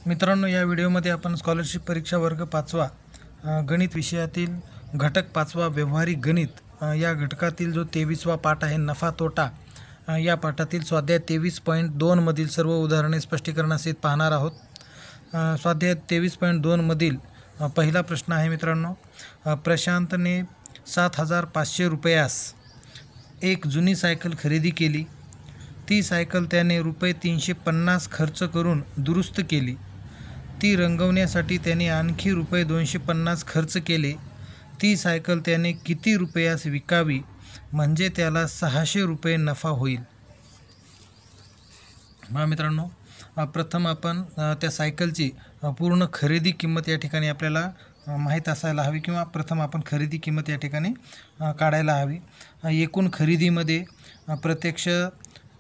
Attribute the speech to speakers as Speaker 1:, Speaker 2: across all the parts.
Speaker 1: मित्रांनो, या व्हिडिओमध्ये आपण स्कॉलरशिप परीक्षा वर्ग 5वा गणित विषयातील घटक 5वा व्यावहारिक गणित या घटकातील जो 23वा पाठ आहे नफा तोटा, या पाठातील स्वाध्याय 23.2 मधील सर्व उदाहरणे स्पष्टीकरणासहित पाहणार आहोत। स्वाध्याय 23.2 मधील पहिला प्रश्न आहे मित्रांनो, प्रशांतने 7,500 रुपयास एक जुनी सायकल खरेदी केली। ती सायकल त्याने रुपये 350 खर्च करून दुरुस्त केली। ती रंगवण्यासाठी त्याने आणखी रुपये 250 खर्च केले। ती सायकल त्याने किती रुपयास विकावी म्हणजे त्याला 600 रुपये नफा होईल। मित्रांनो, प्रथम आपण त्या सायकलची पूर्ण खरेदी किंमत या ठिकाणी आपल्याला माहीत असायला हवी, किंवा प्रथम आपण खरेदी किंमत या ठिकाणी काढायला हवी। एकूण खरेदीमध्ये प्रत्यक्ष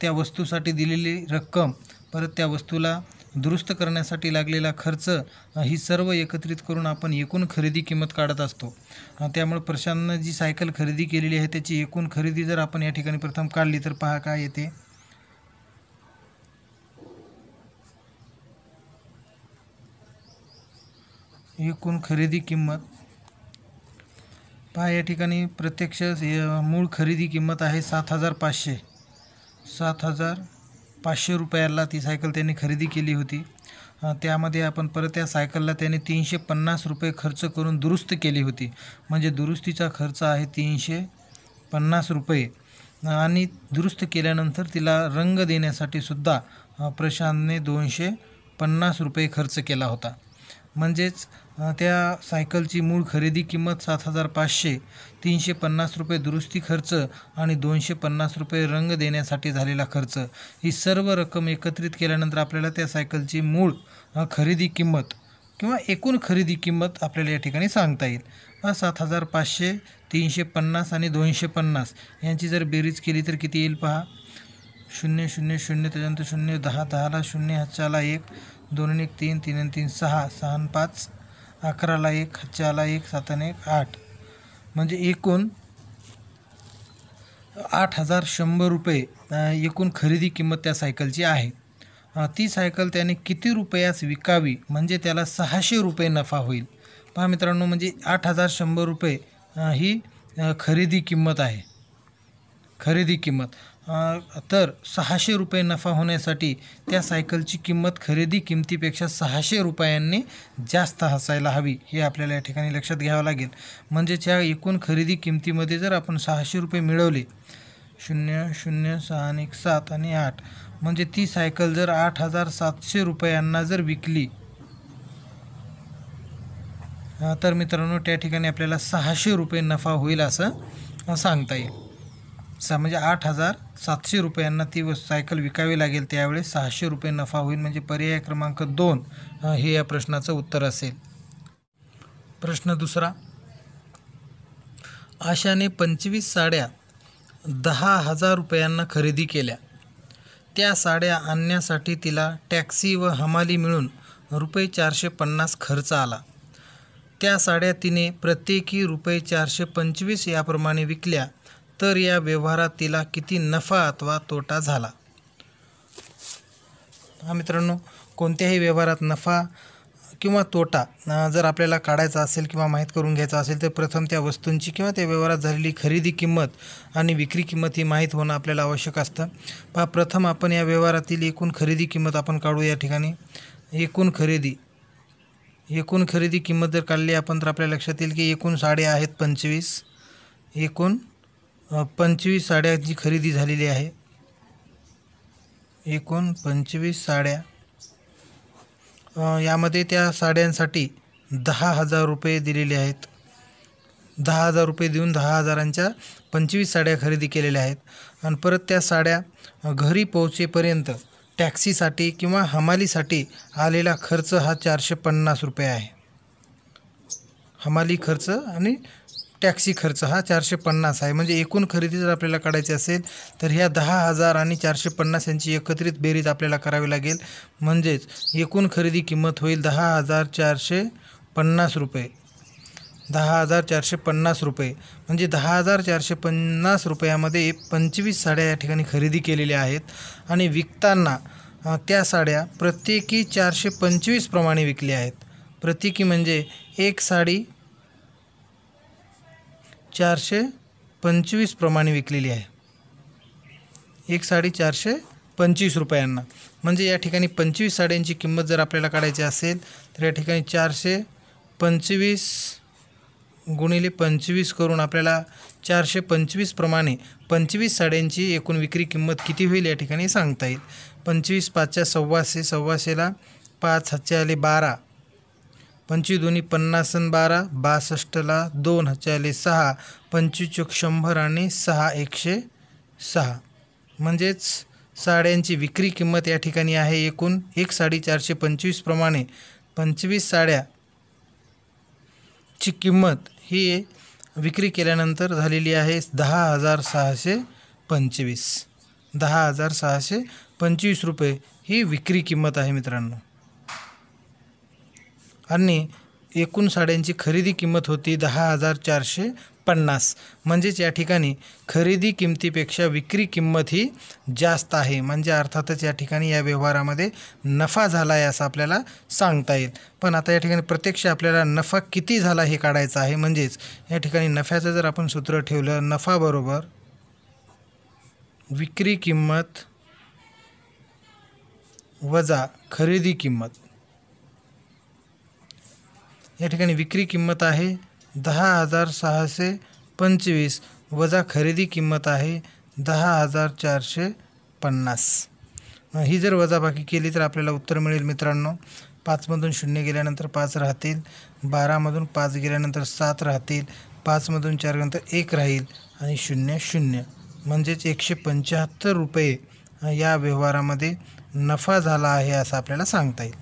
Speaker 1: त्या वस्तूसाठी दिलेली रक्कम, परत त्या वस्तूला दुरुस्त करण्यासाठी लागलेला खर्च, ही सर्व एकत्रित करून आपण एकूण खरेदी किंमत काढत असतो। त्यामुळे प्रशांतने जी सायकल खरेदी केलेली आहे त्याची एकूण खरेदी जर आपण या ठिकाणी प्रथम काढली तर पहा काय येते। एकूण खरेदी किंमत पहा, या ठिकाणी प्रत्यक्ष मूळ खरेदी किंमत आहे 7,500 रुपयाला ती सायकल त्याने खरेदी केली होती। त्यामध्ये आपण परत त्या सायकलला त्याने 350 रुपये खर्च करून दुरुस्त केली होती, म्हणजे दुरुस्तीचा खर्च आहे 350 रुपये। आणि दुरुस्त केल्यानंतर तिला रंग देण्यासाठी सुद्धा प्रशांतने 250 रुपये खर्च केला होता। म्हणजेच त्या सायकलची मूळ खरेदी किंमत 7,500, 350 रुपये दुरुस्ती खर्च आणि 250 रुपये रंग देण्यासाठी झालेला खर्च, ही सर्व रक्कम एकत्रित केल्यानंतर आपल्याला त्या सायकलची मूळ खरेदी किंमत किंवा एकूण खरेदी किंमत आपल्याला या ठिकाणी सांगता येईल। 7,500, 350 आणि 250 यांची जर बेरीज केली तर किती येईल पहा। 0 0 0 त्याच्यानंतर 0 10 10ला 0 हातच्याला 1 2 1 3 3 3 6 6 5 11ला 1 हातच्याला 1 7 1 8, म्हणजे एकूण 8,100 रुपये एकूण खरेदी किंमत त्या सायकलची आहे। ती सायकल त्याने किती रुपयास विकावी म्हणजे त्याला 600 रुपये नफा होईल। पहा मित्रांनो, म्हणजे 8,100 रुपये ही खरेदी किंमत आहे, खरेदी किंमत। तर 600 रुपये नफा होण्यासाठी त्या सायकलची किंमत खरेदी किमतीपेक्षा 600 रुपयांनी जास्त असायला हवी, हे आपल्याला या ठिकाणी लक्षात घ्यावं लागेल। म्हणजेच ह्या एकूण खरेदी किमतीमध्ये जर आपण 600 रुपये मिळवले, 0 0 6 1 7 आणि 8, म्हणजे ती सायकल जर 8,700 रुपयांना जर विकली तर मित्रांनो त्या ठिकाणी आपल्याला 600 रुपये नफा होईल असं सांगता येईल। म्हणजे 8,700 रुपयांना ती सायकल विकावी लागेल, त्यावेळेस 600 रुपये नफा होईल, म्हणजे पर्याय क्रमांक 2 हे या प्रश्नाचं उत्तर असेल। प्रश्न दुसरा, आशाने 25 साड्या 10,000 रुपयांना खरेदी केल्या। त्या साड्या आणण्यासाठी तिला टॅक्सी व हमाली मिळून रुपये 450 खर्च आला। त्या साड्या तिने प्रत्येकी रुपये 425 याप्रमाणे विकल्या, तर या व्यवहारात तिला किती नफा अथवा तोटा झाला। मित्रांनो, कोणत्याही व्यवहारात नफा किंवा तोटा जर आपल्याला काढायचा असेल किंवा माहीत करून घ्यायचा असेल तर प्रथम त्या वस्तूंची किंवा त्या व्यवहारात झालेली खरेदी किंमत आणि विक्री किंमत ही माहीत होणं आपल्याला आवश्यक असतं। प्रथम आपण या व्यवहारातील एकूण खरेदी किंमत आपण काढू। या ठिकाणी एकूण खरेदी किंमत जर काढली आपण तर आपल्या लक्षात येईल की एकूण साड्या आहेत 25, एकूण 25 साड्यांची खरेदी झालेली आहे। एकूण 25 साड्या, यामध्ये त्या साड्यांसाठी 10,000 रुपये दिलेले आहेत। 10,000 रुपये देऊन 10,000च्या 25 साड्या खरेदी केलेल्या आहेत। आणि परत त्या साड्या घरी पोहोचेपर्यंत टॅक्सीसाठी किंवा हमालीसाठी आलेला खर्च हा 450 रुपये आहे। हमाली खर्च आणि टॅक्सी खर्च हा 450 आहे। म्हणजे एकूण खरेदी जर आपल्याला काढायची असेल तर ह्या 10,000 आणि 450 यांची एकत्रित बेरीज आपल्याला करावी लागेल। म्हणजेच एकूण खरेदी किंमत होईल 10,450 रुपये। 10,450 रुपये म्हणजे 10,450 रुपयामध्ये 25 साड्या या ठिकाणी खरेदी केलेल्या आहेत। आणि विकताना त्या साड्या प्रत्येकी 425 प्रमाणे विकल्या आहेत. प्रत्येकी म्हणजे एक साडी 425 प्रमाणे विकलेली आहे. एक साडी 425 रुपयांना. म्हणजे या ठिकाणी 25 साड्यांची किंमत जर आपल्याला काढायची असेल तर या ठिकाणी 425 गुणिले 25 करून आपल्याला 425 प्रमाणे 25 साड्यांची एकूण विक्री किंमत किती होईल या ठिकाणी सांगता येईल. 25 पाचच्या 125, 125ला 5 हातचे आले 12, 25 दोन्ही 50 आणि 12, 62ला 2 हातचे आले 6, 25 चोक 100 आणि 6 106. म्हणजेच साड्यांची विक्री किंमत या ठिकाणी आहे एकूण एक साडी 425 प्रमाणे 25 साड्याची किंमत ही विक्री केल्यानंतर झालेली आहे 10,625. 10,625 रुपये ही विक्री किंमत आहे मित्रांनो. आणि एकूण साड्यांची खरेदी किंमत होती 10,450. म्हणजेच या ठिकाणी खरेदी किमतीपेक्षा विक्री किंमत ही जास्त आहे. म्हणजे अर्थातच या ठिकाणी या व्यवहारामध्ये नफा झाला आहे असं आपल्याला सांगता येईल. पण आता या ठिकाणी प्रत्यक्ष आपल्याला नफा किती झाला हे काढायचं आहे. म्हणजेच या ठिकाणी नफ्याचं जर आपण सूत्र ठेवलं, नफा बरोबर विक्री किंमत वजा खरेदी किंमत. या ठिकाणी विक्री किंमत आहे 10,625 वजा खरेदी किंमत आहे 10,450. ही जर वजाबाकी केली तर आपल्याला उत्तर मिळेल मित्रांनो. 5मधून 0 गेल्यानंतर 5 राहतील, 12मधून 5 गेल्यानंतर 7 राहतील, 5मधून 4 गेल्यानंतर 1 राहील आणि 0 0. म्हणजेच 175 रुपये या व्यवहारामध्ये नफा झाला आहे असं आपल्याला सांगता येईल.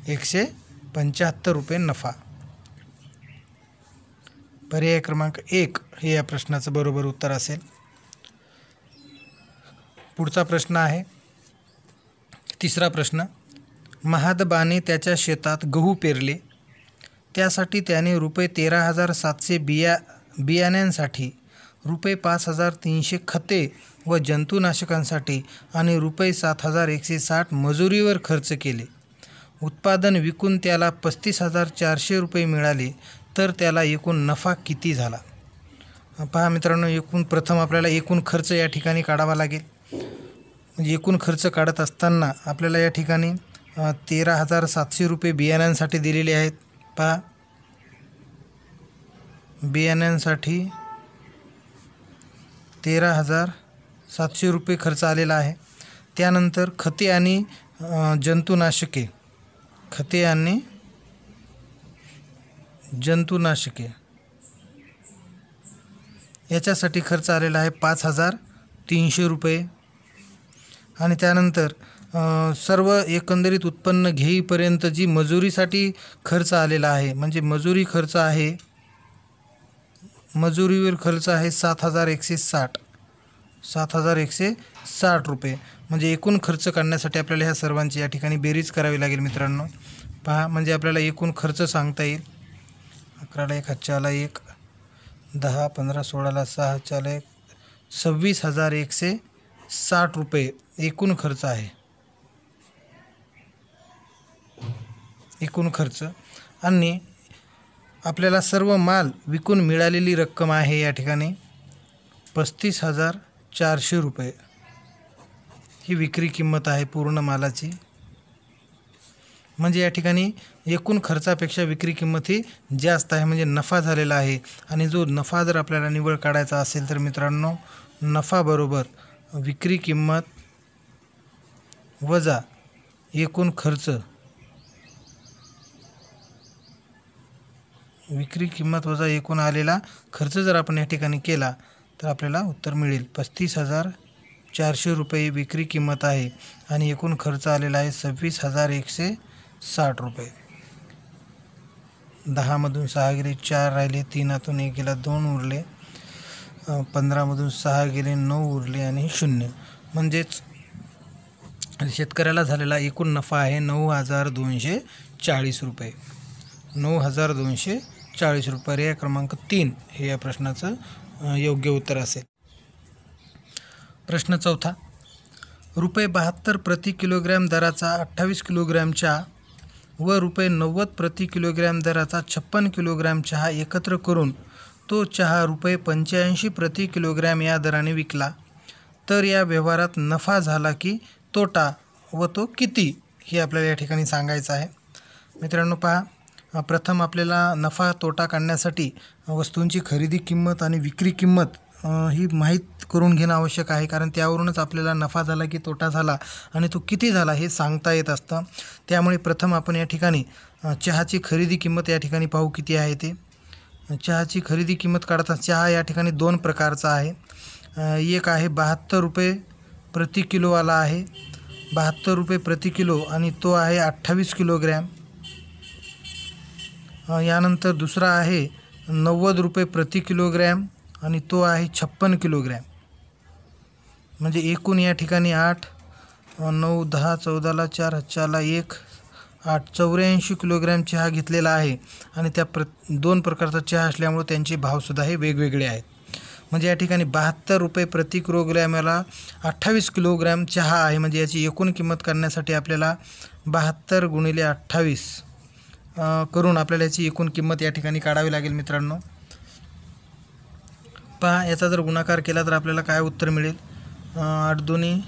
Speaker 1: 175 रुपये नफा. पर्याय क्रमांक 1 हे या प्रश्नाचं बरोबर उत्तर असेल. पुढचा प्रश्न आहे 3रा प्रश्न. महादबाने त्याच्या शेतात गहू पेरले. त्यासाठी त्याने रुपये 13,700 बियाण्यांसाठी, रुपये 5,300 खते व जंतुनाशकांसाठी आणि रुपये 7,160 मजुरीवर खर्च केले. उत्पादन विकून त्याला 35,400 रुपये मिळाले तर त्याला एकूण नफा किती झाला. पहा मित्रांनो, प्रथम आपल्याला एकूण खर्च या ठिकाणी काढावा लागेल. म्हणजे एकूण खर्च काढत असताना आपल्याला या ठिकाणी 13,700 रुपये बियाण्यांसाठी दिलेले आहेत. पहा, बियाण्यांसाठी 13,700 रुपये खर्च आलेला आहे. त्यानंतर खते आणि जंतुनाशके, याच्यासाठी खर्च आलेला आहे 5,300 रुपये. आणि त्यानंतर सर्व एकंदरीत उत्पन्न घेईपर्यंत जी मजुरीसाठी खर्च आलेला आहे, म्हणजे मजुरीवर खर्च आहे 7,160 रुपये. म्हणजे एकूण खर्च काढण्यासाठी आपल्याला ह्या सर्वांची या ठिकाणी बेरीज करावी लागेल मित्रांनो. पहा, म्हणजे आपल्याला एकूण खर्च सांगता येईल. 11ला 1 हातच्या आला 1, 10, 15, 16ला 6 हातच्या आला 1, 26,160 रुपये एकूण खर्च आहे. एकूण खर्च आणि आपल्याला सर्व माल विकून मिळालेली रक्कम आहे या ठिकाणी 35,400 रुपये. ही विक्री किंमत आहे पूर्ण मालाची. म्हणजे या ठिकाणी एकूण खर्चापेक्षा विक्री किंमत ही जास्त आहे, म्हणजे नफा झालेला आहे. आणि जो नफा जर आपल्याला निव्वळ काढायचा असेल तर मित्रांनो, नफा बरोबर विक्री किंमत वजा एकूण खर्च. विक्री किंमत वजा एकूण आलेला खर्च जर आपण या ठिकाणी केला तर आपल्याला उत्तर मिळेल 35,400 रुपये विक्री किंमत आहे आणि एकूण खर्च आलेला आहे 26,160 रुपये. 10मधून 6 गेले 4 राहिले, 3हातून 1 गेला 2 उरले, 15मधून 6 गेले 9 उरले आणि 0. म्हणजेच शेतकऱ्याला झालेला एकूण नफा आहे 9,240 रुपये. 9,240 रुपये. पर्याय क्रमांक 3 हे या प्रश्नाचं योग्य उत्तर असेल. प्रश्न 4. ₹72 प्रति किलोग्रॅम दराचा 28 किलोग्रॅम चहा व ₹90 प्रति किलोग्रॅम दराचा 56 किलोग्रॅम चहा एकत्र करून तो चहा ₹85 प्रति किलोग्रॅम या दराने विकला तर या व्यवहारात नफा झाला की तोटा व तो किती हे आपल्याला या ठिकाणी सांगायचं आहे. मित्रांनो पहा, प्रथम आपल्याला नफा तोटा काढण्यासाठी वस्तूंची खरेदी किंमत आणि विक्री किंमत ही माहीत करून घेणं आवश्यक आहे, कारण त्यावरूनच आपल्याला नफा झाला की तोटा झाला आणि तो किती झाला हे सांगता येत असतं. त्यामुळे प्रथम आपण या ठिकाणी चहाची खरेदी किंमत या ठिकाणी पाहू किती आहे ते. चहाची खरेदी किंमत काढता चहा या ठिकाणी 2 प्रकारचा आहे. एक आहे ₹72 प्रति किलोवाला आहे, ₹72 प्रति किलो आणि तो आहे 28 किलोग्रॅम. यानंतर दुसरा आहे ₹90 प्रति किलोग्रॅम आणि तो आहे 56 किलोग्रॅम. म्हणजे एकूण या ठिकाणी 8, 9, 10, 14ला 4, 5ला 1, 8, 84 किलोग्रॅम चहा घेतलेला आहे आणि त्या 2 प्रकारचा चहा असल्यामुळे त्यांचे भावसुद्धा हे वेगवेगळे आहेत. म्हणजे या ठिकाणी ₹72 प्रति किलोग्रॅमला 28 किलोग्रॅम चहा आहे. म्हणजे याची एकूण किंमत काढण्यासाठी आपल्याला 72 गुणिले 28 करून आपल्याला याची एकूण किंमत या ठिकाणी काढावी लागेल. मित्रांनो पहा, याचा जर गुणाकार केला तर आपल्याला काय उत्तर मिळेल. 8 दोन्ही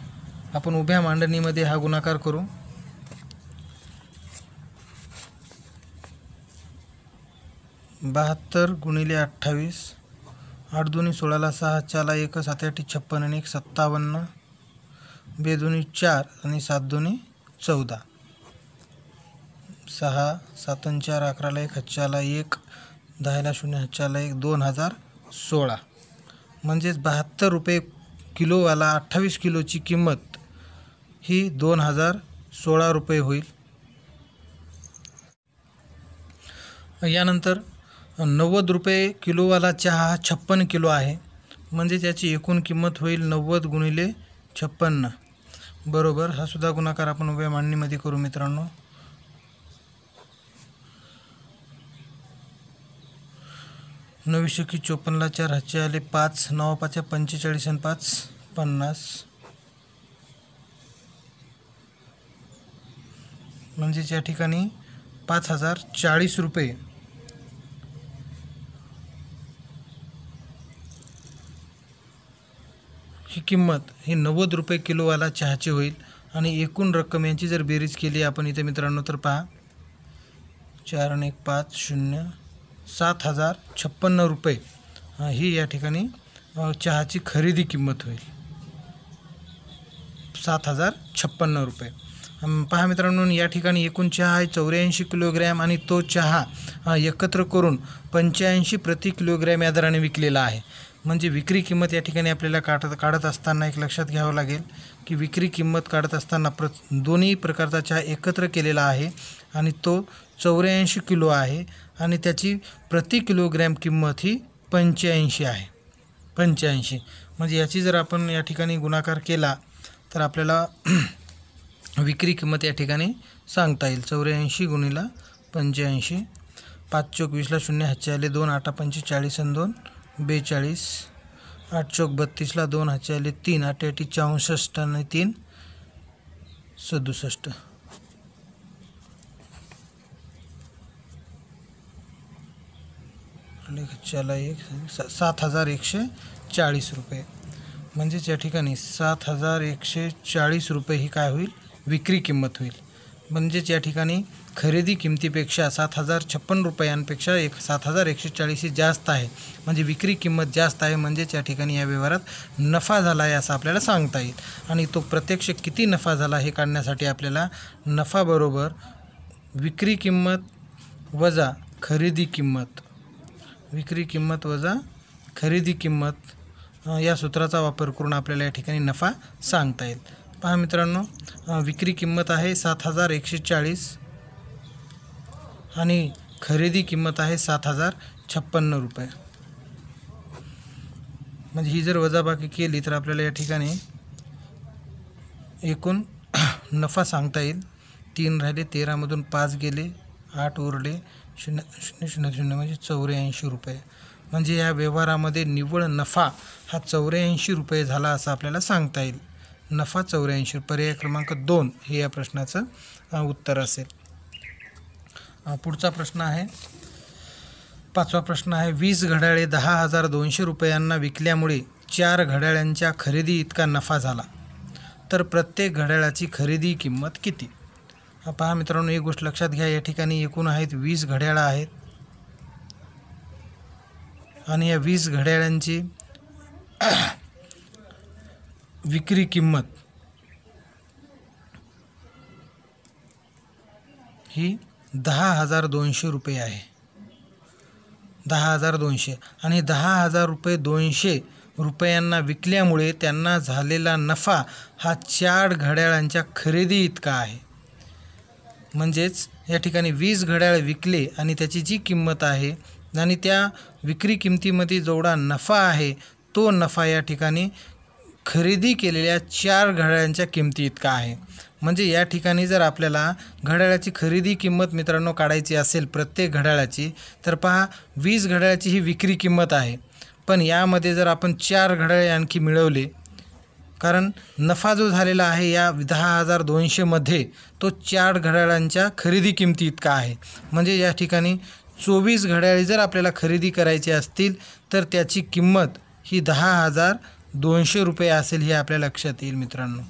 Speaker 1: आपण उभ्या मांडणीमध्ये हा गुणाकार करू. ₹72 गुणिले 28, 8 दोन्ही 16ला 6, 4ला 1, 7 8 56 आणि 1 57, 2 दोन्ही 4 आणि 7 दोन्ही 14, 6 7 आणि 4 11ला 1, 4ला 1, 10ला 0, 4ला 1, 2016. म्हणजेच ₹72 किलोवाला 28 किलोची किंमत ही ₹2016 होईल. यानंतर ₹90 किलोवाला चहा हा 56 किलो आहे. म्हणजे त्याची एकूण किंमत होईल 90 गुणिले 56 बरोबर. हा सुद्धा गुणाकार आपण उभ्या मांडणीमध्ये करू. मित्रांनो 9 54ला 4, 5 आले 5, 9 5 45 आणि 5 50. म्हणजेच या ठिकाणी ₹5040 ही किंमत ही ₹90 किलोवाला चहाची होईल. आणि एकूण रक्कम यांची जर बेरीज केली आपण इथे मित्रांनो तर पहा, 4 आणि 1 5 0 ₹7056 ही या ठिकाणी चहाची खरेदी किंमत होईल. ₹7056. पहा मित्रांनो, या ठिकाणी एकूण चहा आहे 84 किलोग्रॅम आणि तो चहा एकत्र करून 85 प्रति किलोग्रॅम या दराने विकलेला आहे. म्हणजे विक्री किंमत या ठिकाणी आपल्याला काढत असताना एक लक्षात घ्यावं लागेल की विक्री किंमत काढत असताना दोन्ही प्रकारचा चहा एकत्र केलेला आहे आणि तो 84 किलो आहे आणि त्याची प्रति किलोग्रॅम किंमत ही 85 आहे. 85 म्हणजे याची जर आपण या ठिकाणी गुणाकार केला तर आपल्याला विक्री किंमत या ठिकाणी सांगता येईल. 84 गुणिले 85, 5 चौक 20ला 0, 7 आले 2, 8 पंचे 40 आणि 2 42, 8 चौक 32ला 2, 8 आले 3, 8 8 64 आणि 3 67. चला 7140 रुपये. म्हणजेच या ठिकाणी ₹7140 ही काय होईल, विक्री किंमत होईल. म्हणजेच या ठिकाणी खरेदी किमतीपेक्षा ₹7056 7140 ही जास्त आहे. म्हणजे विक्री किंमत जास्त आहे. म्हणजेच या ठिकाणी या व्यवहारात नफा झाला आहे असं आपल्याला सांगता येईल. आणि तो प्रत्यक्ष किती नफा झाला हे काढण्यासाठी आपल्याला नफा बरोबर विक्री किंमत वजा खरेदी किंमत, विक्री किंमत वजा खरेदी किंमत या सूत्राचा वापर करून आपल्याला या ठिकाणी नफा सांगता येईल. पहा मित्रांनो, विक्री किंमत आहे 7140 आणि खरेदी किंमत आहे ₹7056. म्हणजे ही जर वजाबाकी केली तर आपल्याला या ठिकाणी एकूण नफा सांगता येईल. 3 राहिले, 13मधून 5 गेले, 8 उरले, 000 म्हणजे ₹84. म्हणजे या व्यवहारामध्ये निव्वळ नफा हा ₹84 झाला असं आपल्याला सांगता येईल. नफा 84. पर्याय क्रमांक 2 हे या प्रश्नाचं उत्तर असेल. पुढचा प्रश्न आहे 5वा प्रश्न आहे 20 घड्याळे 10,200 रुपयांना विकल्यामुळे 4 घड्याळांच्या खरेदी इतका नफा झाला, तर प्रत्येक घड्याळाची खरेदी किंमत किती? पहा मित्रांनो, एक गोष्ट लक्षात घ्या, या ठिकाणी एकूण आहेत 20 घड्याळं आहेत आणि या 20 घड्याळांची विक्री किंमत ही 10,200 रुपये आहे. 10,200 आणि 10,200 रुपयांना विकल्यामुळे त्यांना झालेला नफा हा 4 घड्याळांच्या खरेदी इतका आहे. म्हणजेच या ठिकाणी 20 घड्याळ विकले आणि त्याची जी किंमत आहे आणि त्या विक्री किमतीमध्ये जेवढा नफा आहे तो नफा या ठिकाणी खरेदी केलेल्या 4 घड्याळांच्या किमती इतका आहे. म्हणजे या ठिकाणी जर आपल्याला घड्याळाची खरेदी किंमत मित्रांनो काढायची असेल प्रत्येक घड्याळाची, तर पहा 20 घड्याळाची ही विक्री किंमत आहे, पण यामध्ये जर आपण 4 घड्याळे आणखी मिळवले, कारण नफा जो झालेला आहे या 10,200 मध्ये तो 4 घड्याळांच्या खरेदी किमती इतका आहे. म्हणजे या ठिकाणी 24 घड्याळे जर आपल्याला खरेदी करायची असतील तर त्याची किंमत ही 10,200 रुपये असेल, हे आपल्या लक्षात येईल मित्रांनो.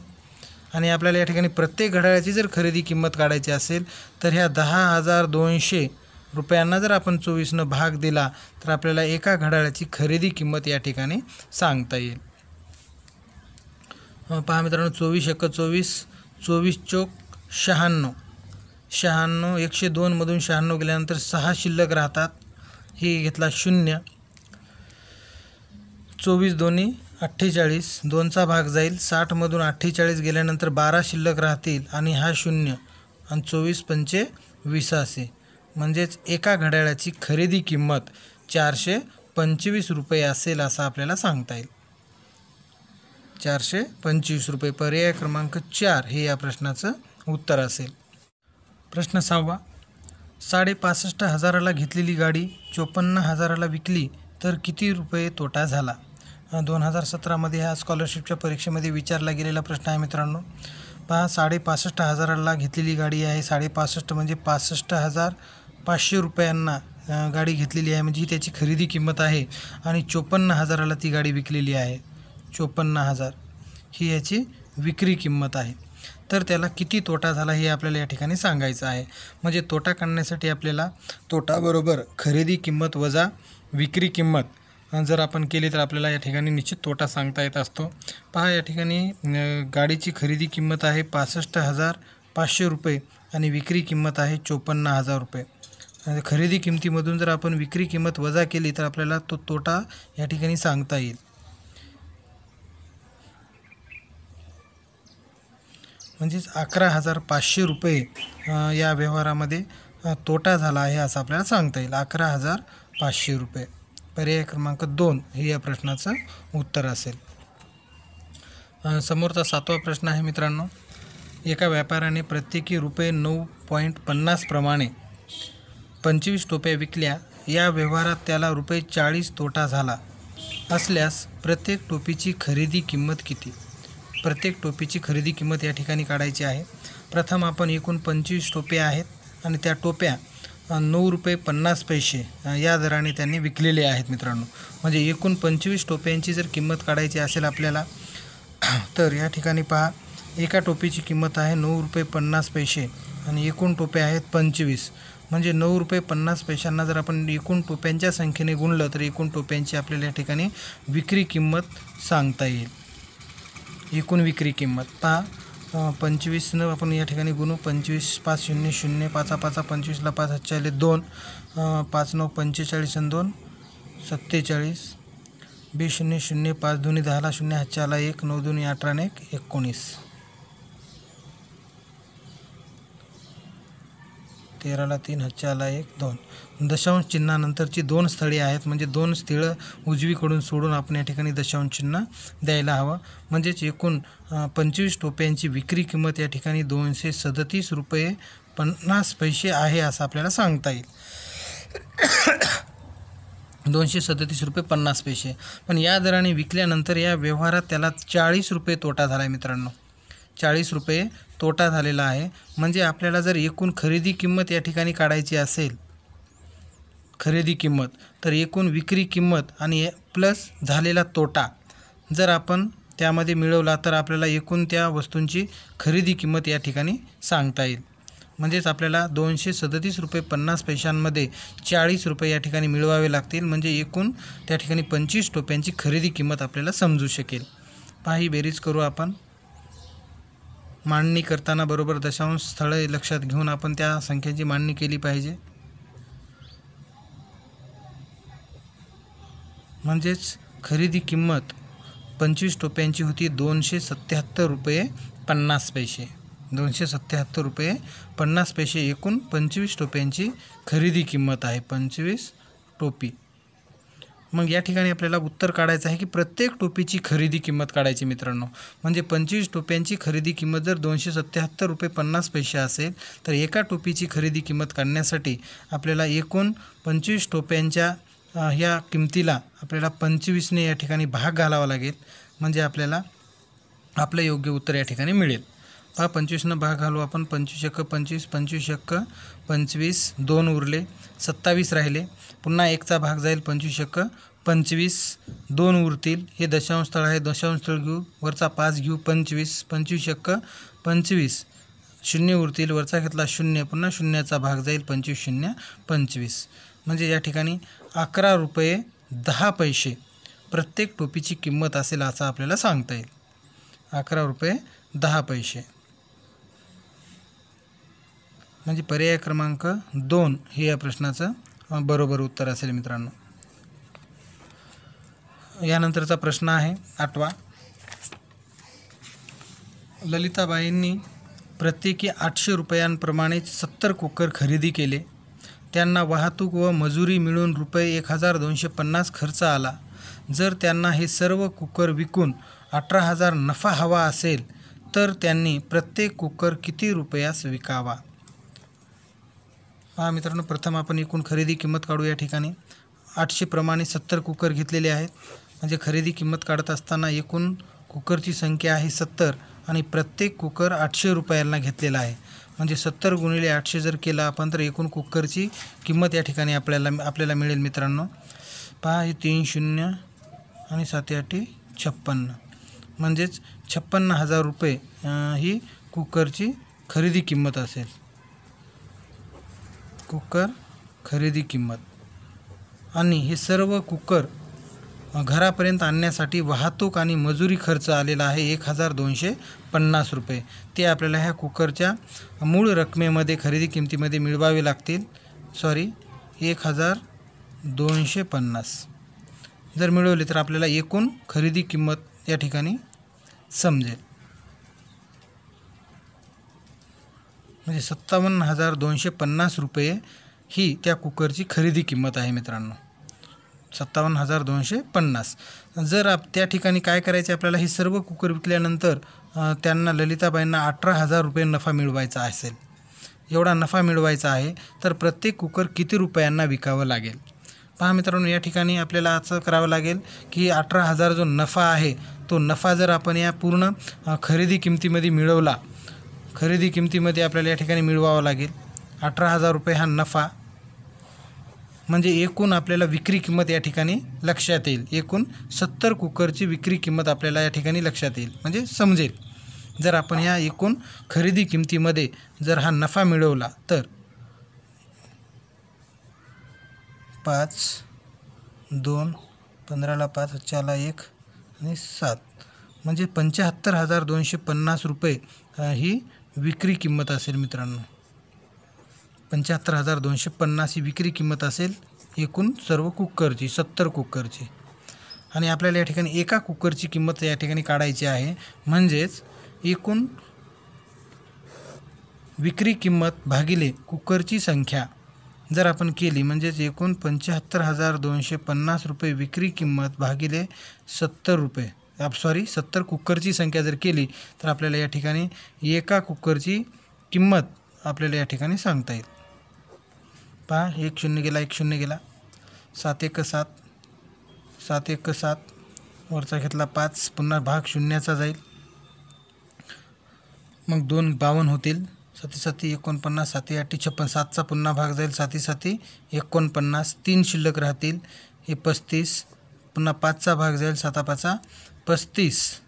Speaker 1: आणि आपल्याला या ठिकाणी प्रत्येक घड्याळाची जर खरेदी किंमत काढायची असेल तर ह्या 10,200 रुपयांना जर आपण 24ने भाग दिला तर आपल्याला एका घड्याळाची खरेदी किंमत या ठिकाणी सांगता येईल. पहा मित्रांनो, 24 × 24, 24 चोक 96, 96 102 मधून 96 गेल्यानंतर 6 शिल्लक राहतात, हे घेतला 0. 24 दोन्ही 48, 2चा भाग जाईल, 60 मधून 48 गेल्यानंतर 12 शिल्लक राहतील आणि हा 0 आणि 24 पंचे 20 असे. म्हणजेच एका घड्याळाची खरेदी किंमत 425 रुपये असेल असं आपल्याला सांगता येईल. 425 रुपये. पर्याय क्रमांक 4 हे या प्रश्नाचं उत्तर असेल. प्रश्न 6वा 65,500ला घेतलेली गाडी 54,000ला विकली तर किती रुपये तोटा झाला? 2017मध्ये ह्या स्कॉलरशिपच्या परीक्षेमध्ये विचारला गेलेला प्रश्न आहे मित्रांनो. पहा, 65,500ला घेतलेली गाडी आहे. 65,500 म्हणजे 65,500 रुपयांना गाडी घेतलेली आहे, म्हणजे ही त्याची खरेदी किंमत आहे आणि 54,000ला ती गाडी विकलेली आहे. 54,000 ही याची विक्री किंमत आहे. तर त्याला किती तोटा झाला हे आपल्याला या ठिकाणी सांगायचं आहे. म्हणजे तोटा काढण्यासाठी आपल्याला तोटा बरोबर खरेदी किंमत वजा विक्री किंमत जर आपण केली तर आपल्याला या ठिकाणी निश्चित तोटा सांगता येत असतो. पहा, या ठिकाणी गाडीची खरेदी किंमत आहे 65,500 रुपये आणि विक्री किंमत आहे 54,000 रुपये. खरेदी किमतीमधून जर आपण विक्री किंमत वजा केली तर आपल्याला तो तोटा या ठिकाणी सांगता येईल. म्हणजेच 11,500 रुपये या व्यवहारामध्ये तोटा झाला आहे असं आपल्याला सांगता येईल. 11,500 रुपये. पर्याय क्रमांक 2 हे या प्रश्नाचं उत्तर असेल. समोरचा 7वा प्रश्न आहे मित्रांनो. एका व्यापाऱ्याने प्रत्येकी रुपये 9.50 प्रमाणे 25 टोप्या विकल्या. या व्यवहारात त्याला रुपये 40 तोटा झाला असल्यास प्रत्येक टोपीची खरेदी किंमत किती? प्रत्येक टोपीची खरेदी किंमत या ठिकाणी काढायची आहे. प्रथम आपण एकूण 25 टोपे आहेत आणि त्या टोप्या 9.50 रुपये या दराने त्यांनी विकलेले आहेत मित्रांनो. म्हणजे एकूण 25 टोप्यांची जर किंमत काढायची असेल आपल्याला तर या ठिकाणी पहा, एका टोपीची किंमत आहे 9.50 रुपये आणि एकूण टोप्या आहेत 25. म्हणजे 9.50 रुपयांना जर आपण एकूण टोप्यांच्या संख्येने गुणलं तर एकूण टोप्यांची आपल्याला या ठिकाणी विक्री किंमत सांगता येईल. एकूण विक्री किंमत पहा, 25 आपण या ठिकाणी गुणू. 25 5 0 0 5 5 25ला 5 हातचे 2 5 9 45 आणि 2 47 20 0 0 5 2 10ला 0 हातचे 1 9 2 18 1 19 13ला 3 हातचे 1 2. दशांश चिन्हानंतरची 2 स्थळे आहेत, म्हणजे 2 स्थळं उजवीकडून सोडून आपण या ठिकाणी दशांश चिन्ह द्यायला हवं. म्हणजेच एकूण 25 टोप्यांची विक्री किंमत या ठिकाणी 237 रुपये 50 पैसे आहे असं आपल्याला सांगता येईल. ₹237.50. पण या दराने विकल्यानंतर या व्यवहारात त्याला ₹40 तोटा झाला आहे मित्रांनो. ₹40 तोटा झालेला आहे. म्हणजे आपल्याला जर एकूण खरेदी किंमत या ठिकाणी काढायची असेल, खरेदी किंमत, तर एकूण विक्री किंमत आणि प्लस झालेला तोटा जर आपण त्यामध्ये मिळवला तर आपल्याला एकूण त्या वस्तूंची खरेदी किंमत या ठिकाणी सांगता येईल. म्हणजेच आपल्याला ₹237.50 ₹40 या ठिकाणी मिळवावे लागतील. म्हणजे एकूण त्या ठिकाणी 25 टोप्यांची खरेदी किंमत आपल्याला समजू शकेल. पहा, ही बेरीज करू आपण. मांडणी करताना बरोबर दशांश स्थळे लक्षात घेऊन आपण त्या संख्यांची मांडणी केली पाहिजे. म्हणजेच खरेदी किंमत 25 टोप्यांची होती ₹277.50. ₹277.50 एकूण 25 टोप्यांची खरेदी किंमत आहे. 25 टोपी. मग या ठिकाणी आपल्याला उत्तर काढायचं आहे की प्रत्येक टोपीची खरेदी किंमत काढायची मित्रांनो. म्हणजे 25 टोप्यांची खरेदी किंमत जर ₹277.50 असेल तर एका टोपीची खरेदी किंमत काढण्यासाठी आपल्याला एकूण 25 टोप्यांच्या ह्या किमतीला आपल्याला 25ने या ठिकाणी भाग घालावा लागेल. म्हणजे आपल्याला आपलं योग्य उत्तर या ठिकाणी मिळेल. पहा, 25नं भाग घालू आपण. 25 × 25, 25 × 25, 2 उरले, 27 राहिले. पुन्हा 1चा भाग जाईल. 25 × 25, 2 उरतील. हे दशांश स्थळ आहे, दशांश स्थळ घेऊ, वरचा 5 घेऊ. 25, 25 × 25, 0 उरतील, वरचा घेतला 0, पुन्हा 0चा भाग जाईल. 25 0 25. म्हणजे या ठिकाणी ₹11.10 प्रत्येक टोपीची किंमत असेल असं आपल्याला सांगता येईल. ₹11.10. म्हणजे पर्याय क्रमांक 2 हे या प्रश्नाचं बरोबर उत्तर असेल मित्रांनो. यानंतरचा प्रश्न आहे 8वा. ललिताबाईंनी प्रत्येकी ₹800 70 कुकर खरेदी केले. त्यांना वाहतूक व मजुरी मिळून ₹1250 खर्च आला. जर त्यांना हे सर्व कुकर विकून 18,000 नफा हवा असेल तर त्यांनी प्रत्येक कुकर किती रुपयास विकावा? पहा मित्रांनो, प्रथम आपण एकूण खरेदी किंमत काढू. या ठिकाणी 800 प्रमाणे 70 कुकर घेतलेले आहेत. म्हणजे खरेदी किंमत काढत असताना एकूण कुकरची संख्या आहे 70 आणि प्रत्येक कुकर ₹800 घेतलेला आहे. म्हणजे 70 × 800 जर केला आपण तर एकूण कुकरची किंमत या ठिकाणी आपल्याला मिळेल मित्रांनो. पहा, हे 3 0 आणि 7 8 56. म्हणजेच ₹56,000 ही कुकरची खरेदी किंमत असेल. कुकर खरेदी किंमत. आणि हे सर्व कुकर घरापर्यंत आणण्यासाठी वाहतूक आणि मजुरी खर्च आलेला आहे ₹1250. ते आपल्याला ह्या कुकरच्या मूळ रकमेमध्ये खरेदी किमतीमध्ये मिळवावे लागतील. 1250. जर मिळवले तर आपल्याला एकूण खरेदी किंमत या ठिकाणी समजेल. म्हणजे ₹57,250 ही त्या कुकरची खरेदी किंमत आहे मित्रांनो. 57,250. जर त्या ठिकाणी काय करायचे आपल्याला, हे सर्व कुकर विकल्यानंतर त्यांना ललिताबाईंना ₹18,000 नफा मिळवायचा असेल, एवढा नफा मिळवायचा आहे, तर प्रत्येक कुकर किती रुपयांना विकावं लागेल? पहा मित्रांनो, या ठिकाणी आपल्याला असं करावं लागेल की 18,000 जो नफा आहे तो नफा जर आपण या पूर्ण खरेदी किमतीमध्ये मिळवला, खरेदी किमतीमध्ये आपल्याला या ठिकाणी मिळवावा लागेल ₹18,000 हा नफा. म्हणजे एकूण आपल्याला विक्री किंमत या ठिकाणी लक्षात येईल. एकूण 70 कुकरची विक्री किंमत आपल्याला या ठिकाणी लक्षात येईल. म्हणजे समजेल जर आपण या एकूण खरेदी किमतीमध्ये जर हा नफा मिळवला तर 5 2 15ला 5 4ला 1 आणि 7 म्हणजे ₹75,250 ही विक्री किंमत असेल मित्रांनो. 75,250 ही विक्री किंमत असेल एकूण सर्व कुकरची, 70 कुकरची. आणि आपल्याला या ठिकाणी एका कुकरची किंमत या ठिकाणी काढायची आहे. म्हणजेच एकूण विक्री किंमत भागिले कुकरची संख्या जर आपण केली, म्हणजेच एकूण ₹75,250 विक्री किंमत भागिले 70 कुकरची संख्या जर केली तर आपल्याला या ठिकाणी एका कुकरची किंमत आपल्याला या ठिकाणी सांगता येईल. पहा, 1 0 गेला, 1 0 गेला. 7 1 7, 7 1 7, वरचा घेतला 5, पुन्हा भाग शून्याचा जाईल, मग 2 52 होतील, 7 7 49, 7 8 56, 7चा पुन्हा भाग जाईल, 7 7 49, 3 शिल्लक राहतील, हे 35, पुन्हा 5चा भाग जाईल, 7 5 35,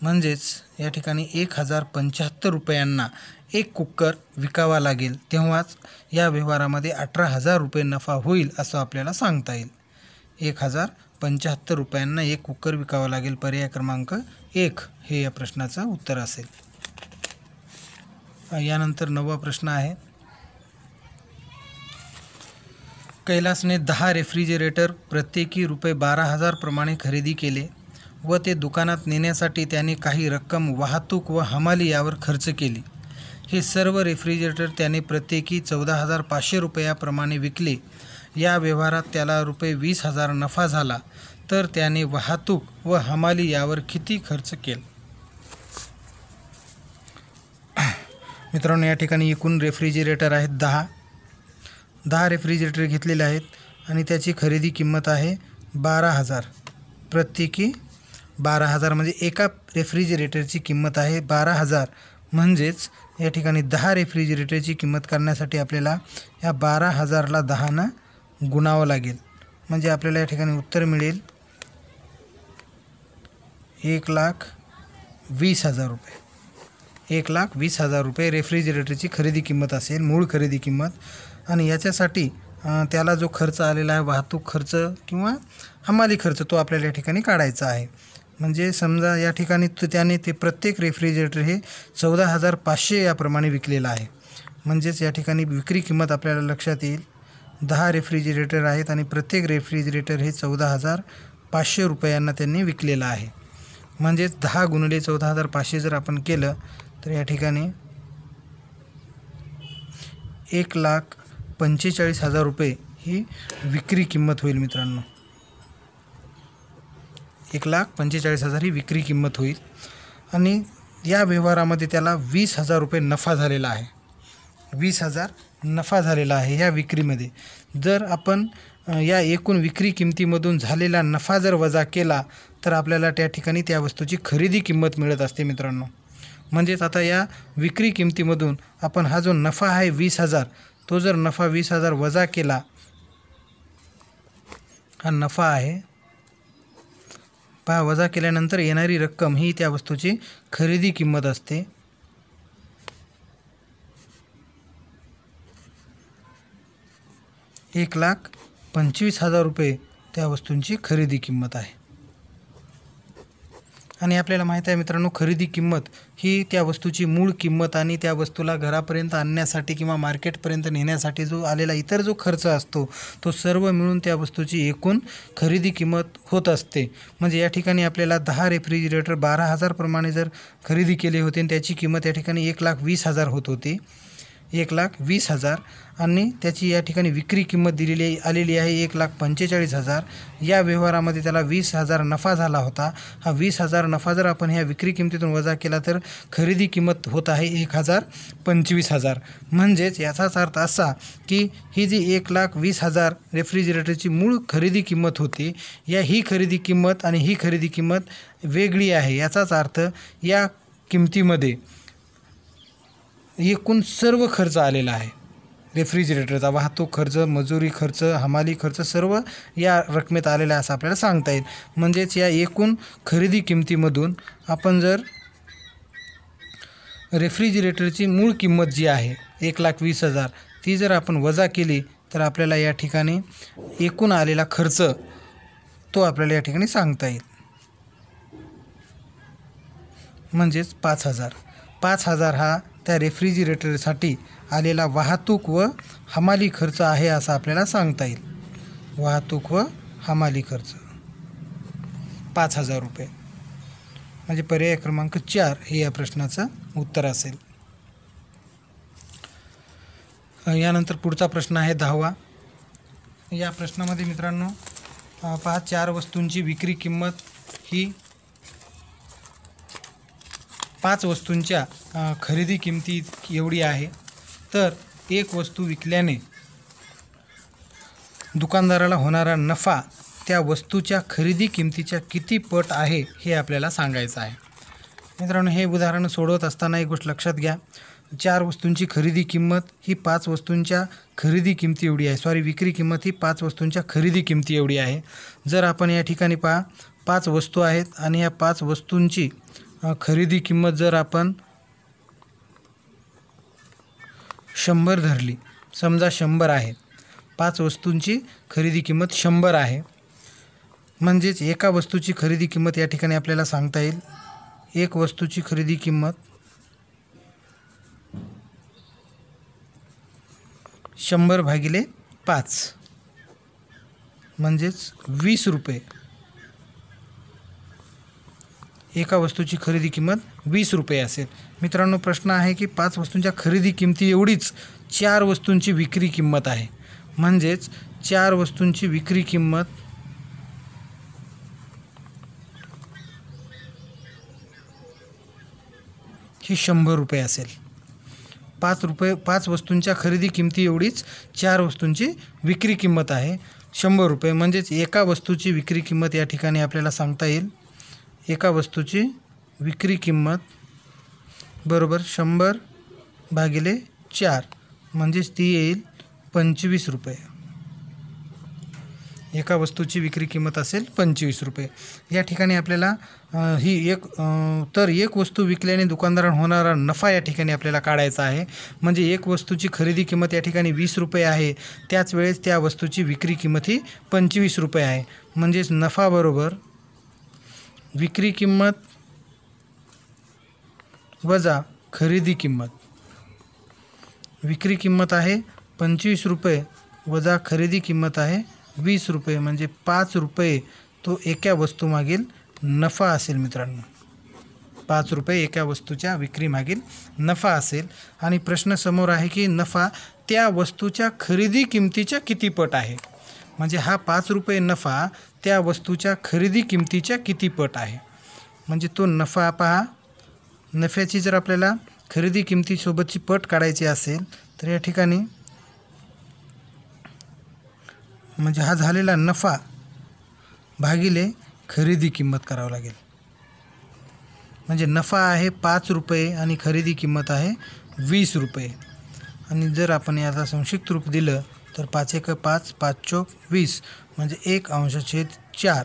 Speaker 1: म्हणजेच या ठिकाणी 1075 रुपयांना एक कुकर विकावा लागेल, तेव्हाच या व्यवहारामध्ये 18,000 रुपये नफा होईल असं आपल्याला सांगता येईल. 1075 रुपयांना एक कुकर विकावा लागेल. पर्याय क्रमांक 1 हे या प्रश्नाचं उत्तर असेल. यानंतर 9वा प्रश्न आहे. कैलासने 10 रेफ्रिजरेटर प्रत्येकी रुपये 12,000 प्रमाणे खरेदी केले व ते दुकानात नेण्यासाठी त्याने काही रक्कम वाहतूक व हमाली यावर खर्च केली. हे सर्व रेफ्रिजरेटर त्याने प्रत्येकी 14,500 रुपयाप्रमाणे विकले. या व्यवहारात त्याला रुपये 20,000 नफा झाला, तर त्याने वाहतूक व हमाली यावर किती खर्च केला? मित्रांनो, या ठिकाणी एकूण रेफ्रिजरेटर आहेत 10 रेफ्रिजरेटर घेतलेले आहेत आणि त्याची खरेदी किंमत आहे 12,000. प्रत्येकी 12,000 म्हणजे एका रेफ्रिजरेटरची किंमत आहे 12,000. म्हणजेच या ठिकाणी 10 रेफ्रिजरेटरची किंमत करण्यासाठी आपल्याला या 12,000ला 10नं गुणावं लागेल. म्हणजे आपल्याला या ठिकाणी उत्तर मिळेल 1,20,000 रुपये. 1,20,000 रुपये रेफ्रिजरेटरची खरेदी किंमत असेल, मूळ खरेदी किंमत. आणि याच्यासाठी त्याला जो खर्च आलेला आहे, वाहतूक खर्च किंवा हमाली खर्च, तो आपल्याला या ठिकाणी काढायचा आहे. म्हणजे समजा या ठिकाणी त्याने ते प्रत्येक रेफ्रिजरेटर हे 14,500 याप्रमाणे विकलेलं आहे. म्हणजेच या ठिकाणी विक्री किंमत आपल्याला लक्षात येईल. 10 रेफ्रिजरेटर आहेत आणि प्रत्येक रेफ्रिजरेटर हे 14,500 रुपयांना त्यांनी विकलेलं आहे. म्हणजेच 10 गुणिले 14,500 जर आपण केलं तर या ठिकाणी 1,45,000 रुपये ही विक्री किंमत होईल. मित्रांनो, 1,45,000 ही विक्री किंमत होईल. आणि या व्यवहारामध्ये त्याला 20,000 रुपये नफा झालेला आहे. 20,000 नफा झालेला आहे या विक्रीमध्ये. जर आपण या एकूण विक्री किमतीमधून झालेला नफा जर वजा केला तर आपल्याला त्या ठिकाणी त्या वस्तूची खरेदी किंमत मिळत असते. मित्रांनो, म्हणजेच आता या विक्री किमतीमधून आपण हा जो नफा आहे 20,000, तो जर नफा 20,000 वजा केला, हा नफा आहे पहा, वजा केल्यानंतर येणारी रक्कम ही त्या वस्तूची खरेदी किंमत असते. ₹1,25,000 रुपये त्या वस्तूंची खरेदी किंमत आहे. आणि आपल्याला माहीत आहे मित्रांनो, खरेदी किंमत ही त्या वस्तूची मूळ किंमत आणि त्या वस्तूला घरापर्यंत आणण्यासाठी किंवा मार्केटपर्यंत नेण्यासाठी जो आलेला इतर जो खर्च असतो, तो सर्व मिळून त्या वस्तूची एकूण खरेदी किंमत होत असते. म्हणजे या ठिकाणी आपल्याला 10 रेफ्रिजरेटर 12,000 प्रमाणे जर खरेदी केले होते आणि त्याची किंमत या ठिकाणी 1,20,000 होत होती. 1,20,000 आणि त्याची या ठिकाणी विक्री किंमत आलेली आहे 1,45,000. या व्यवहारामध्ये त्याला 20,000 नफा झाला होता. हा 20,000 नफा जर आपण ह्या विक्री किमतीतून वजा केला तर खरेदी किंमत होत आहे 1,25,000. म्हणजेच याचाच अर्थ असा की ही जी 1,20,000 रेफ्रिजरेटरची मूळ खरेदी किंमत होती, ही खरेदी किंमत आणि ही खरेदी किंमत वेगळी आहे. याचाच अर्थ या किमतीमध्ये एकूण सर्व खर्च आलेला आहे. रेफ्रिजरेटरचा वाहतूक खर्च, मजुरी खर्च, हमाली खर्च सर्व या रकमेत आलेला आहे असं आपल्याला सांगता येईल. म्हणजेच या एकूण खरेदी किमतीमधून आपण जर रेफ्रिजरेटरची मूळ किंमत जी आहे 1,20,000 ती जर आपण वजा केली तर आपल्याला या ठिकाणी एकूण आलेला खर्च तो आपल्याला या ठिकाणी सांगता येईल. म्हणजेच 5,000 हा त्या रेफ्रिजरेटरसाठी आलेला वाहतूक व हमाली खर्च आहे असं आपल्याला सांगता येईल. वाहतूक व हमाली खर्च 5,000 रुपये. म्हणजे पर्याय क्रमांक 4 हे या प्रश्नाचं उत्तर असेल. यानंतर पुढचा प्रश्न आहे 10वा. या प्रश्नामध्ये मित्रांनो पहा, 4 वस्तूंची विक्री किंमत ही 5 वस्तूंच्या खरेदी किमती एवढी आहे. तर एक वस्तू विकल्याने दुकानदाराला होणारा नफा त्या वस्तूच्या खरेदी किमतीच्या किती पट आहे हे आपल्याला सांगायचं आहे. मित्रांनो, हे उदाहरण सोडवत असताना एक गोष्ट लक्षात घ्या. 4 वस्तूंची खरेदी किंमत ही 5 वस्तूंच्या खरेदी किमती एवढी आहे. विक्री किंमत ही 5 वस्तूंच्या खरेदी किमती एवढी आहे. जर आपण या ठिकाणी 5 वस्तू आहेत आणि या 5 वस्तूंची खरेदी किंमत जर आपण 100 धरली, समजा 100 आहे, 5 वस्तूंची खरेदी किंमत 100 आहे, म्हणजेच एका वस्तूची खरेदी किंमत या ठिकाणी आपल्याला सांगता येईल. एक वस्तूची खरेदी किंमत 100 भागिले 5 म्हणजेच 20 रुपये. एका वस्तूची खरेदी किंमत 20 रुपये असेल. मित्रांनो, प्रश्न आहे की 5 वस्तूंच्या खरेदी किमती एवढीच 4 वस्तूंची विक्री किंमत आहे. म्हणजेच 4 वस्तूंची विक्री किंमत ही 100 रुपये असेल. 5 वस्तूंच्या खरेदी किमती एवढीच 4 वस्तूंची विक्री किंमत आहे 100 रुपये. म्हणजेच एका वस्तूची विक्री किंमत या ठिकाणी आपल्याला सांगता येईल. एका वस्तूची विक्री किंमत बरोबर 100 भागिले 4 म्हणजेच ती येईल 25 रुपये. एका वस्तूची विक्री किंमत असेल 25 रुपये. या ठिकाणी आपल्याला एक वस्तू विकल्याने दुकानदारांना होणारा नफा या ठिकाणी आपल्याला काढायचा आहे. म्हणजे एक वस्तूची खरेदी किंमत या ठिकाणी 20 रुपये आहे, त्याच वेळेस त्या वस्तूची विक्री किंमत ही 25 रुपये आहे. म्हणजेच नफा बरोबर विक्री किंमत वजा खरेदी किंमत. विक्री किंमत आहे 25 रुपये वजा खरेदी किंमत आहे 20 रुपये, म्हणजे 5 रुपये तो एका वस्तूमागील नफा असेल. मित्रांनो, 5 रुपये एका वस्तूच्या विक्रीमागील नफा असेल. आणि प्रश्न समोर आहे की नफा त्या वस्तूच्या खरेदी किमतीच्या किती पट आहे. म्हणजे हा 5 रुपये नफा त्या वस्तूच्या खरेदी किमतीच्या किती पट आहे. म्हणजे तो नफा पहा, नफ्याची जर आपल्याला खरेदी किमतीसोबतची पट काढायची असेल तर या ठिकाणी म्हणजे हा झालेला नफा भागिले खरेदी किंमत करावं लागेल. म्हणजे नफा आहे 5 रुपये आणि खरेदी किंमत आहे 20 रुपये. आणि जर आपण याचा संक्षिप्त रूप दिलं तर 5 × 5 = 5 × 20 म्हणजे 1/4.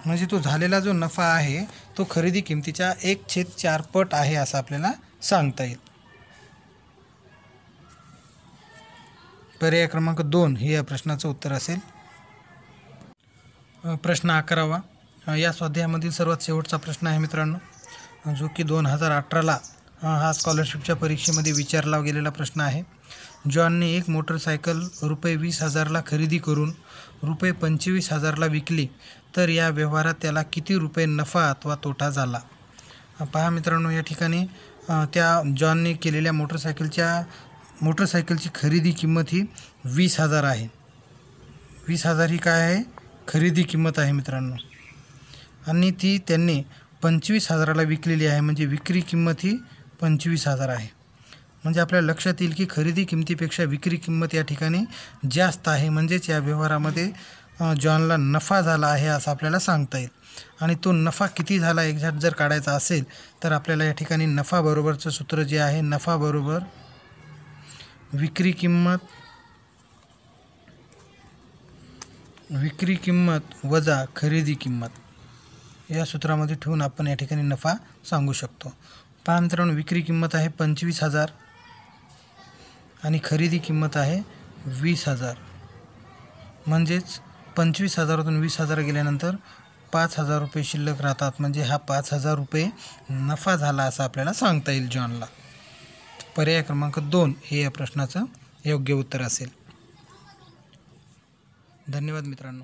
Speaker 1: म्हणजे तो झालेला जो नफा आहे तो खरेदी किमतीच्या 1/4 पट आहे असं आपल्याला सांगता येईल. पर्याय क्रमांक 2 हे या प्रश्नाचं उत्तर असेल. प्रश्न 11वा या स्वाध्यायामधील सर्वात शेवटचा प्रश्न आहे मित्रांनो, जो की 2018ला हा स्कॉलरशिपच्या परीक्षेमध्ये विचारला गेलेला प्रश्न आहे. जॉनने एक मोटरसायकल रुपये 20,000ला खरेदी करून रुपये 25,000ला विकली, तर या व्यवहारात त्याला किती रुपये नफा अथवा तोटा झाला. पहा मित्रांनो, या ठिकाणी त्या जॉनने केलेल्या मोटरसायकलची खरेदी किंमत ही 20,000 आहे. 20,000 ही काय आहे, खरेदी किंमत आहे मित्रांनो. आणि ती त्यांनी 25,000ला विकलेली आहे. म्हणजे विक्री किंमत ही 25,000 आहे. म्हणजे आपल्या लक्षात येईल की खरेदी किमतीपेक्षा विक्री किंमत या ठिकाणी जास्त आहे. म्हणजेच या व्यवहारामध्ये जॉनला नफा झाला आहे असं आपल्याला सांगता येईल. आणि तो नफा किती झाला एक्झॅक्ट जर काढायचा असेल तर आपल्याला या ठिकाणी नफा बरोबरचं सूत्र जे आहे, नफा बरोबर विक्री किंमत वजा खरेदी किंमत या सूत्रामध्ये ठेवून आपण या ठिकाणी नफा सांगू शकतो. पहा मित्रांनो, विक्री किंमत आहे 25,000 आणि खरेदी किंमत आहे 20,000. म्हणजेच 25,000तून 20,000 गेल्यानंतर 5,000 रुपये शिल्लक राहतात. म्हणजे हा 5,000 रुपये नफा झाला असं आपल्याला सांगता येईल जॉनला. पर्याय क्रमांक 2 हे या प्रश्नाचं योग्य उत्तर असेल. धन्यवाद मित्रांनो.